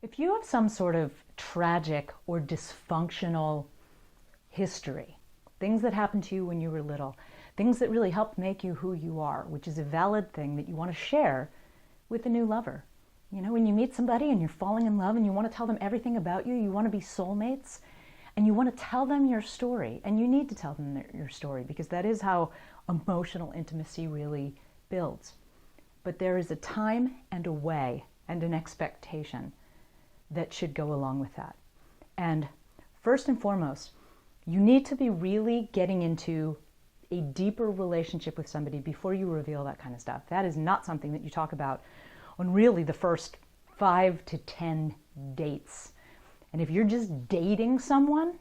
If you have some sort of tragic or dysfunctional history, things that happened to you when you were little, things that really helped make you who you are, which is a valid thing that you want to share with a new lover. You know, when you meet somebody and you're falling in love and you want to tell them everything about you, you want to be soulmates, and you want to tell them your story, and you need to tell them your story because that is how emotional intimacy really builds. But there is a time and a way and an expectation that should go along with that. And first and foremost, you need to be really getting into a deeper relationship with somebody before you reveal that kind of stuff. That is not something that you talk about on really the first 5 to 10 dates. And if you're just dating someone,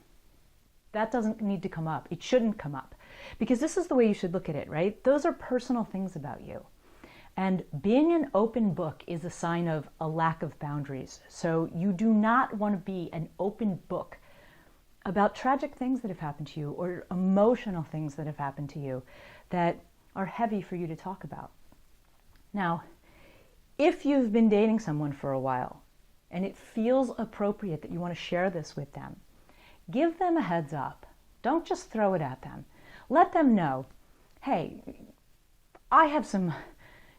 that doesn't need to come up. It shouldn't come up. Because this is the way you should look at it, right? Those are personal things about you. And being an open book is a sign of a lack of boundaries. So you do not want to be an open book about tragic things that have happened to you or emotional things that have happened to you that are heavy for you to talk about. Now, if you've been dating someone for a while and it feels appropriate that you want to share this with them, give them a heads up. Don't just throw it at them. Let them know, hey, I have some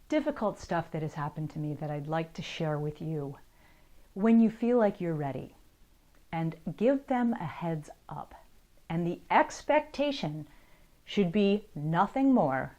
difficult stuff that has happened to me that I'd like to share with you when you feel like you're ready. And give them a heads up. And the expectation should be nothing more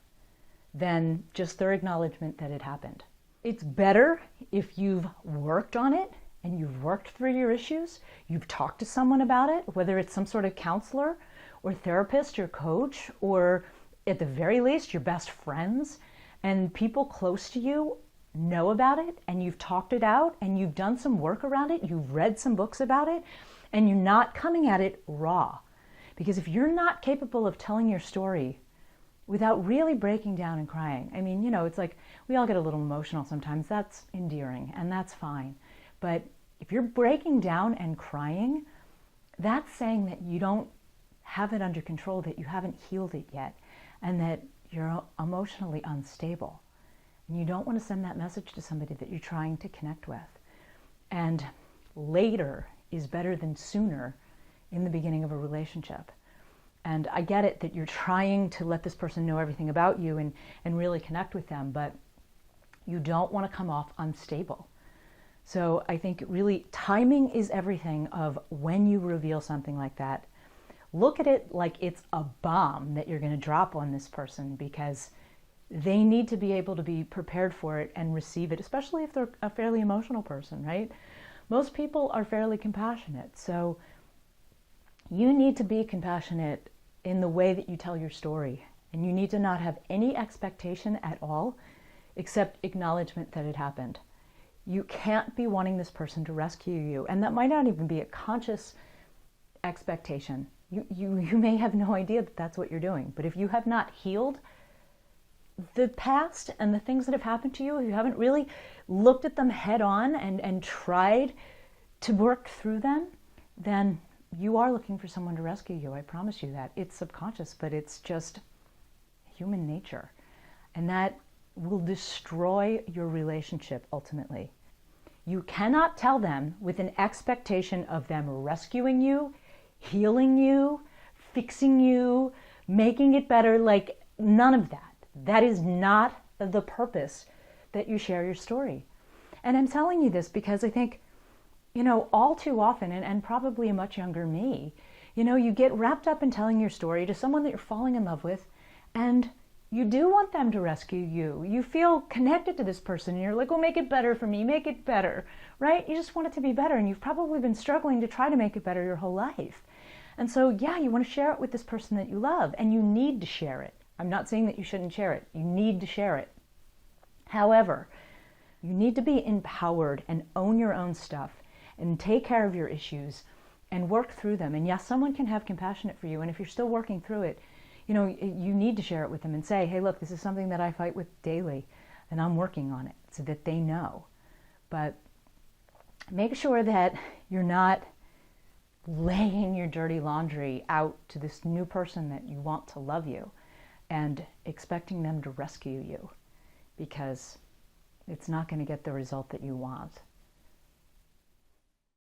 than just their acknowledgement that it happened. It's better if you've worked on it and you've worked through your issues, you've talked to someone about it, whether it's some sort of counselor or therapist or coach, or at the very least your best friends, and people close to you know about it, and you've talked it out, and you've done some work around it, you've read some books about it, and you're not coming at it raw. Because if you're not capable of telling your story without really breaking down and crying, I mean, you know, it's like we all get a little emotional sometimes. That's endearing, and that's fine. But if you're breaking down and crying, that's saying that you don't have it under control, that you haven't healed it yet, and that you're emotionally unstable. And you don't want to send that message to somebody that you're trying to connect with. And later is better than sooner in the beginning of a relationship. And I get it that you're trying to let this person know everything about you and really connect with them, but you don't want to come off unstable. So I think really timing is everything of when you reveal something like that. Look at it like it's a bomb that you're going to drop on this person, because they need to be able to be prepared for it and receive it, especially if they're a fairly emotional person, right? Most people are fairly compassionate, so you need to be compassionate in the way that you tell your story, and you need to not have any expectation at all except acknowledgement that it happened. You can't be wanting this person to rescue you, and that might not even be a conscious expectation. You may have no idea that that's what you're doing, but if you have not healed the past and the things that have happened to you, if you haven't really looked at them head on and tried to work through them, then you are looking for someone to rescue you. I promise you that. It's subconscious, but it's just human nature. And that will destroy your relationship ultimately. You cannot tell them with an expectation of them rescuing you, healing you, fixing you, making it better, like none of that. That is not the purpose that you share your story. And I'm telling you this because I think, you know, all too often, and probably a much younger me, you know, you get wrapped up in telling your story to someone that you're falling in love with, and you do want them to rescue you. You feel connected to this person, and you're like, well, make it better for me, make it better, right? You just want it to be better, and you've probably been struggling to try to make it better your whole life. And so, yeah, you want to share it with this person that you love, and you need to share it. I'm not saying that you shouldn't share it. You need to share it. However, you need to be empowered and own your own stuff and take care of your issues and work through them. And yes, someone can have compassion for you, and if you're still working through it, you know, you need to share it with them and say, hey, look, this is something that I fight with daily, and I'm working on it, so that they know. But make sure that you're not laying your dirty laundry out to this new person that you want to love you and expecting them to rescue you, because it's not going to get the result that you want.